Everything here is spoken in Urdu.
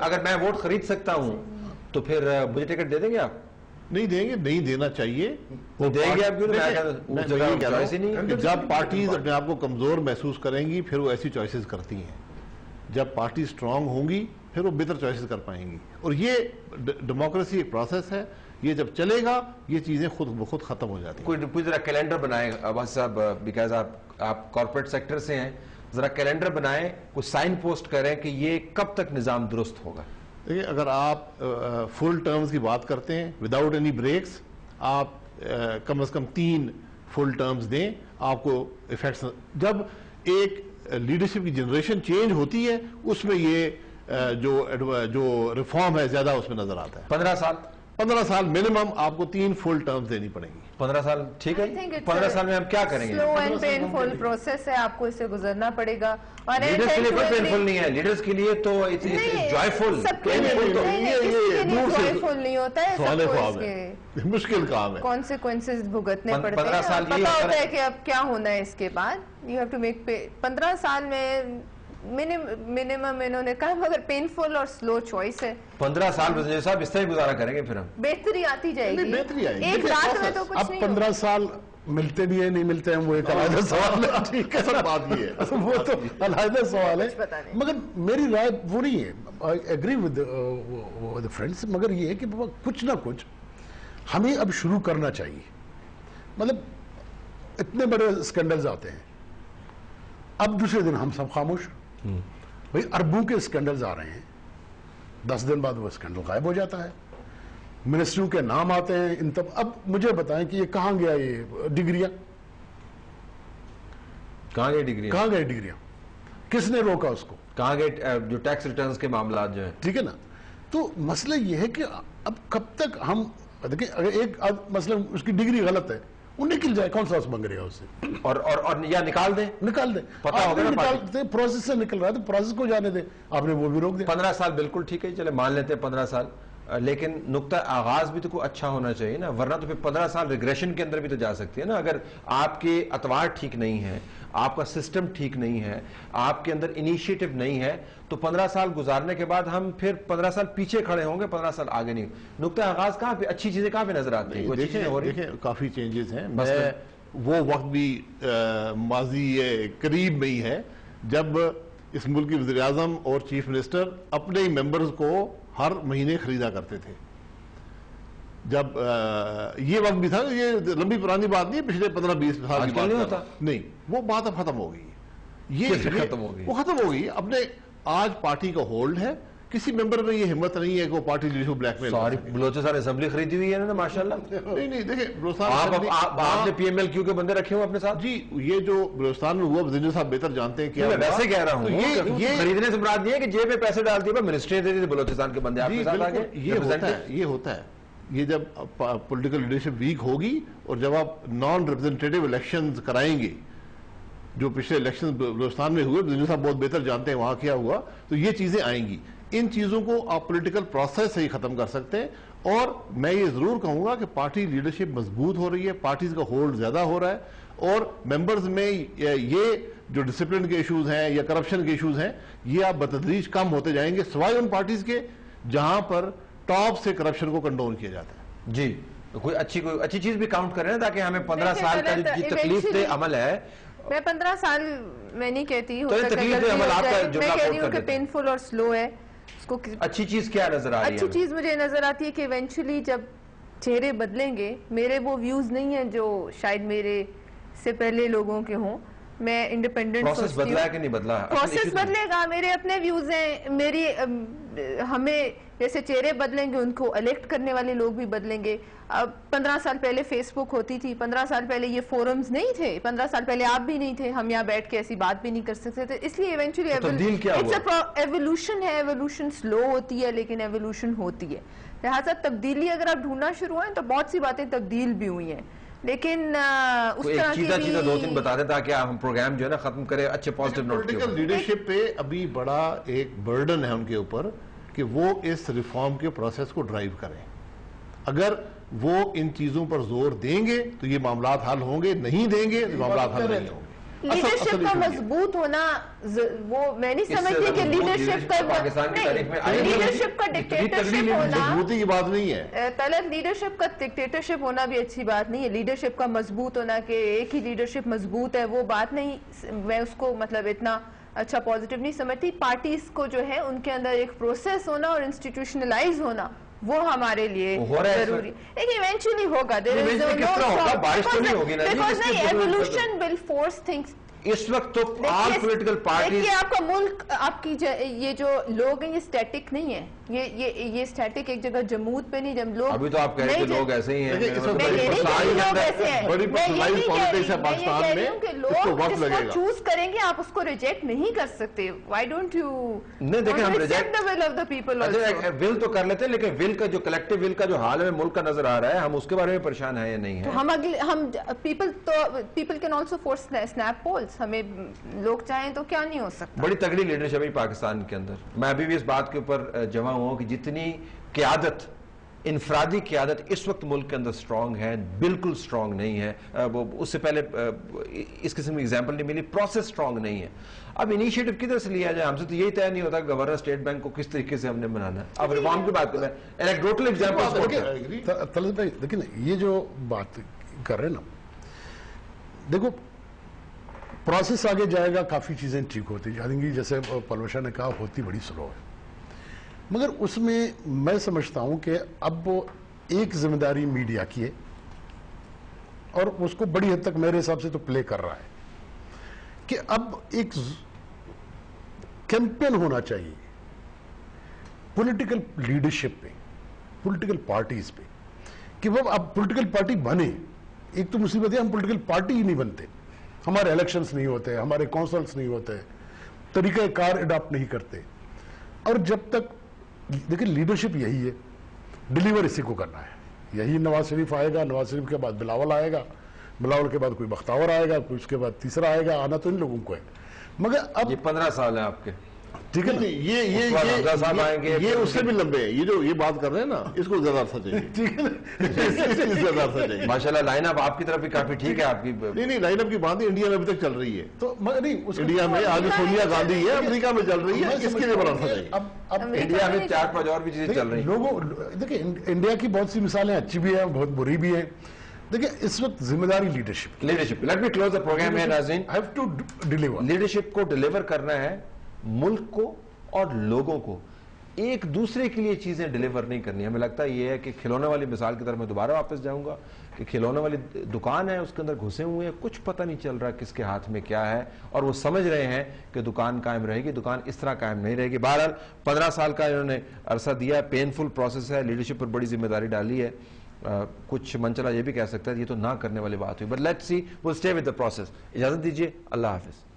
اگر میں ووٹ خرید سکتا ہوں تو پھر مجھے ٹکٹ دے دیں گے آپ؟ نہیں دیں گے, نہیں دینا چاہیے. وہ دیں گے آپ کیوں نہیں؟ جب پارٹیز اپنے آپ کو کمزور محسوس کریں گی پھر وہ ایسی چوائسز کرتی ہیں. جب پارٹی سٹرونگ ہوں گی پھر وہ بہتر چوائسز کر پائیں گی. اور یہ ڈیموکریسی ایک پروسیس ہے, یہ جب چلے گا یہ چیزیں خود بخود ختم ہو جاتی ہیں. کوئی ذرا کیلنڈر بنائے عباس صاحب, بیکاز آپ کارپوریٹ سیکٹر سے ہیں, ذرا کیلنڈر بنائیں, کوئی سائن پوسٹ کریں کہ یہ کب تک نظام درست ہوگا. دیکھیں, اگر آپ فل ٹرمز کی بات کرتے ہیں وداؤٹ اینی بریکس, آپ کم از کم 3 فل ٹرمز دیں, آپ کو ایفیکٹس. جب ایک لیڈرشپ کی جنریشن چینج ہوتی ہے اس میں یہ جو ریفارم ہے زیادہ اس میں نظر آتا ہے. 15 سال منیمم آپ کو 3 فل ٹرمز دینی پڑیں گی. 15 سال ٹھیک ہے. 15 سال میں ہم کیا کریں گے؟ سلو اینڈ پینفل پروسیس ہے, آپ کو اس سے گزرنا پڑے گا. اور لیڈرز کے لیے کوئی پینفل نہیں ہے, لیڈرز کے لیے تو جوائفل. جوائفل نہیں ہوتا ہے, سوال خواب ہے, مشکل کام ہے, کانسیکوینسز بھگتنے پڑتے ہیں. پتا ہوتا ہے کہ اب کیا ہونا ہے اس کے بعد. یو ہیو ٹو میک 15 سال میں منیمم انہوں نے کہا, مگر پینفل اور سلو چوائس ہے. 15 سال وزیر صاحب اس طرح گزارا کریں گے, پھر ہم بہتری آتی جائے گی. بہتری آئے گی ایک رات میں تو کچھ اب نہیں. 15 سال ملتے بھی ہیں نہیں ملتے ہیں وہ ایک علیحدہ سوال ہے. ٹھیک ہے, سب بات یہ ہے, وہ تو علیحدہ سوال ہے. مگر میری رائے وہ نہیں ہے, I agree with the friends, مگر یہ ہے کہ کچھ نہ کچھ ہمیں اب شروع کرنا چاہیے. مطلب اتنے بڑے اسکینڈلز آتے ہیں, اب دوسرے دن ہم سب خاموش. بھئی اربوں کے اسکینڈلز آ رہے ہیں, 10 دن بعد وہ اسکینڈل غائب ہو جاتا ہے. منسٹریوں کے نام آتے ہیں ان تب. اب مجھے بتائیں کہ یہ کہاں گیا, یہ ڈگریاں کہاں گئے؟ ڈگریاں کس نے روکا اس کو؟ کہاں گئے جو ٹیکس ریٹرنز کے معاملات جو ہیں؟ ٹھیک ہے نا. تو مسئلہ یہ ہے کہ اب کب تک ہم دیکھیں, اگر ایک مسئلہ اس کی ڈگری غلط ہے وہ نکل جائے, کون سا اس منگ رہا ہے اس سے, اور یا نکال دیں. پتا ہوگا نا نکالتے پروسیس سے نکل رہا ہے تو پروسیس کو جانے دیں, آپ نے وہ بھی روک دیا. 15 سال بالکل ٹھیک ہے, چلے مان لیتے ہیں 15 سال, لیکن نقطہ آغاز بھی تو کوئی اچھا ہونا چاہیے نا, ورنہ تو پھر 15 سال ریگریشن کے اندر بھی تو جا سکتی ہے نا. اگر آپ کے اطوار ٹھیک نہیں ہے, آپ کا سسٹم ٹھیک نہیں ہے, آپ کے اندر انیشیٹو نہیں ہے, تو 15 سال گزارنے کے بعد ہم پھر 15 سال پیچھے کھڑے ہوں گے, 15 سال آگے نہیں. نقطہ آغاز کہاں پہ اچھی چیزیں کہاں پہ نظر آتی ہیں؟ دیکھیں کافی چینجز ہیں. میں وہ وقت بھی ماضی قریب میں ہی ہے جب اس ملک کی وزیر اعظم اور چیف منسٹر اپنے ممبرز کو ہر مہینے خریدا کرتے تھے. جب یہ وقت بھی تھا, یہ لمبی پرانی بات نہیں, پچھلے 15-20 سال کی بات ہوتا نہیں, وہ بات اب ختم ہو گئی. یہ ختم ہو گئی, وہ ختم ہو گئی. اپنے آج پارٹی کا ہولڈ ہے, کسی ممبر میں یہ ہمت نہیں ہے کہ وہ پارٹی لیڈرشپ بلیک میل. ساری بلوچستان اسمبلی خریدی ہوئی ہے نا ماشاءاللہ. نہیں دیکھیں, آپ نے پی ایم ایل کیو کے بندے رکھے ہوئے اپنے ساتھ. جی, یہ جو بلوچستان میں ہوا وزیر صاحب بہتر جانتے ہیں. کیا ویسے کہہ رہا ہوں, یہ خریدنے سے مراد نہیں ہے کہ جیب میں پیسے ڈال دیے, منسٹری دے دی بلوچستان کے بندے آپ کے ساتھ آگے. یہ ہوتا ہے, یہ جب پولیٹیکل لیڈرشپ ویک ہوگی اور جب آپ نان ریپرزنٹیٹیو الیکشنز کرائیں گے, جو پچھلے الیکشن بلوچستان میں ہوئے, وزیر صاحب بہت بہتر جانتے ہیں وہاں کیا ہوا, تو یہ چیزیں آئیں گی. ان چیزوں کو آپ پولیٹیکل پروسیس سے ہی ختم کر سکتے ہیں. اور میں یہ ضرور کہوں گا کہ پارٹی لیڈرشپ مضبوط ہو رہی ہے, پارٹیز کا ہولڈ زیادہ ہو رہا ہے, اور ممبرز میں یہ جو ڈسپلن کے ایشوز ہیں یا کرپشن کے ایشوز ہیں, یہ آپ بتدریج کم ہوتے جائیں گے, سوائے ان پارٹیز کے جہاں پر ٹاپ سے کرپشن کو کنڈون کیا جاتا ہے. جی, کوئی اچھی چیز بھی کاؤنٹ کریں نا, تاکہ ہمیں 15 سال کا جو تکلیف دہ عمل ہے. میں 15 سال میں نہیں کہتی, میں کہہ رہی ہوں کہ پینفل اور سلو ہے. اچھی چیز کیا نظر آ رہی ہے؟ اچھی چیز مجھے نظر آتی ہے کہ ایونچولی جب چہرے بدلیں گے, میرے وہ ویوز نہیں ہیں جو شاید میرے سے پہلے لوگوں کے ہوں. میں انڈیپینڈنٹ پروسیس بدلا ہے کہ نہیں بدلا؟ پروسیس بدلے گا, میرے اپنے ویوز ہیں, میری ہمیں جیسے چہرے بدلیں گے ان کو الیکٹ کرنے والے لوگ بھی بدلیں گے. اب 15 سال پہلے فیس بک ہوتی تھی, 15 سال پہلے یہ فورمز نہیں تھے, 15 سال پہلے آپ بھی نہیں تھے, ہم یہاں بیٹھ کے ایسی بات بھی نہیں کر سکتے تھے. اس لیے ایونچولی ایوولوشن ہے, ایوولوشن سلو ہوتی ہے لیکن ایوولوشن ہوتی ہے. لہٰذا تبدیلی اگر آپ ڈھونڈنا شروع ہوئیں تو بہت سی باتیں تبدیل بھی ہوئی ہیں, لیکن اس طرح کی چیزیں 2-3 بتا دیں تاکہ ہم پروگرام جو ہے نا ختم کریں اچھے پازیٹیو نوٹ پہ. پولیٹیکل لیڈرشپ پہ ابھی بڑا ایک برڈن ہے ان کے اوپر کہ وہ اس ریفارم کے پروسیس کو ڈرائیو کریں. اگر وہ ان چیزوں پر زور دیں گے تو یہ معاملات حل ہوں گے, نہیں دیں گے تو معاملات حل نہیں ہوں گے. لیڈرشپ کا مضبوط ہونا وہ میں نہیں سمجھتی کہ لیڈرشپ کا ڈکٹیٹرشپ ہونا مضبوطی کی بات نہیں ہے. طلعت لیڈرشپ کا ڈکٹیٹرشپ ہونا بھی اچھی بات نہیں ہے. لیڈرشپ کا مضبوط ہونا کہ ایک ہی لیڈرشپ مضبوط ہے وہ بات نہیں, میں اس کو مطلب اتنا اچھا پازیٹیو نہیں سمجھتی. پارٹیز کو جو ہے ان کے اندر ایک پروسیس ہونا اور انسٹیٹیوشنلائز ہونا وہ ہمارے لیے ضروری ہے. ایونچولی ہوگا, ایوولوشن ول فورس تھنگس. اس وقت تو آل پولیٹیکل پارٹیز, دیکھیے آپ کا ملک, آپ کی یہ جو لوگ ہیں یہ اسٹیٹک نہیں ہے, یہ اسٹیٹک ایک جگہ جمود پہ نہیں. جب لوگ ابھی تو آپ کہہ رہے ہیں کہ لوگ ایسے ہی ہیں, بڑی پرسنلائز پالیٹکس ہے پاکستان میں, اس کو وقت لگے گا. چوز کریں گے آپ اس کو ریجیکٹ نہیں کر سکتے. وائی ڈونٹ یو نہیں دیکھیں ہم reject the will of the people. Will تو کر لیتے ہیں, لیکن ول کا جو کلیکٹیو ول کا جو حال ہے ملک کا نظر آ رہا ہے, ہم اس کے بارے میں پریشان ہیں یا نہیں ہے. ہم people can also force snap polls. ہمیں لوگ چاہیں تو کیا نہیں ہو سکتا. بڑی تگڑی لیڈرشپ ہے پاکستان کے اندر. میں ابھی بھی اس بات کے اوپر جمع ہوں کہ جتنی قیادت, انفرادی قیادت اس وقت ملک کے اندر سٹرونگ ہے, بالکل سٹرونگ نہیں ہے. اس سے پہلے اس قسم کی ایگزامپل نہیں ملی. پروسیس سٹرونگ نہیں ہے. اب انیشیٹو کدھر سے لیا جائے, ہم سے تو یہی طے نہیں ہوتا کہ گورنر اسٹیٹ بینک کو کس طریقے سے ہم نے بنانا ہے. اب ریفارم کی بات کر رہے ہیں, انیکڈوٹل ایگزامپل. طلعت بھائی دیکھیں نا, یہ جو بات کر رہے ہیں نا, دیکھو پروسیس آگے جائے گا, کافی چیزیں ٹھیک ہوتی جائیں گی, جیسے پلوشا نے کہا ہوتی بڑی سلو ہے, مگر اس میں سمجھتا ہوں کہ اب ایک ذمہ داری میڈیا کی ہے اور اس کو بڑی حد تک میرے حساب سے تو پلے کر رہا ہے کہ اب ایک کیمپین ہونا چاہیے پولیٹیکل لیڈرشپ پہ, پولیٹیکل پارٹیز پہ, کہ وہ اب پولیٹیکل پارٹی بنے. ایک تو مصیبت ہے ہم پولیٹیکل پارٹی ہی نہیں بنتے, ہمارے الیکشنز نہیں ہوتے, ہمارے کونسلز نہیں ہوتے, طریقہ کار اڈاپٹ نہیں کرتے. اور جب تک دیکھیں لیڈرشپ یہی ہے, ڈیلیور اسی کو کرنا ہے. یہی نواز شریف آئے گا, نواز شریف کے بعد بلاول آئے گا, بلاول کے بعد کوئی بختاور آئے گا, کوئی اس کے بعد تیسرا آئے گا. آنا تو ان لوگوں کو ہے, مگر اب یہ 15 سال ہیں آپ کے, ٹھیک ہے نا, یہ اس سے بھی لمبے ہیں. یہ جو یہ بات کر رہے ہیں نا, اس کو زیادہ عرصہ چاہیے, زیادہ عرصہ چاہیے. ماشاءاللہ لائن اپ آپ کی طرف بھی کافی ٹھیک ہے آپ کی. نہیں لائن اپ کی بات انڈیا میں ابھی تک چل رہی ہے. تو نہیں انڈیا میں آگے سونیا گاندھی ہے, امریکہ میں چل رہی ہے, اس کے لیے بڑا عرصہ چاہیے. اب انڈیا میں 4-5 اور بھی چیزیں چل رہی ہیں. لوگوں دیکھیں انڈیا کی بہت سی مثالیں اچھی بھی ہیں, بہت بری بھی ہیں. دیکھیں اس وقت ذمہ داری leadership. Let me close the programme ہے ناظرین. Have to deliver. لیڈرشپ کو ڈیلیور کرنا ہے, ملک کو اور لوگوں کو. ایک دوسرے کے لیے چیزیں ڈیلیور نہیں کرنی. ہمیں لگتا ہے یہ ہے کہ کھلونے والی مثال کی طرف میں دوبارہ واپس جاؤں گا کہ کھلونے والی دکان ہے, اس کے اندر گھسے ہوئے ہیں, کچھ پتہ نہیں چل رہا کس کے ہاتھ میں کیا ہے, اور وہ سمجھ رہے ہیں کہ دکان قائم رہے گی. دکان اس طرح قائم نہیں رہے گی. بہرحال 15 سال کا انہوں نے عرصہ دیا ہے, پینفل پروسیس ہے, لیڈرشپ پر بڑی ذمہ داری ڈالی ہے. کچھ منچلا یہ بھی کہہ سکتا ہے یہ تو نہ کرنے والی بات ہوئی, but let's see, will stay with the process. اجازت دیجیے, اللہ حافظ.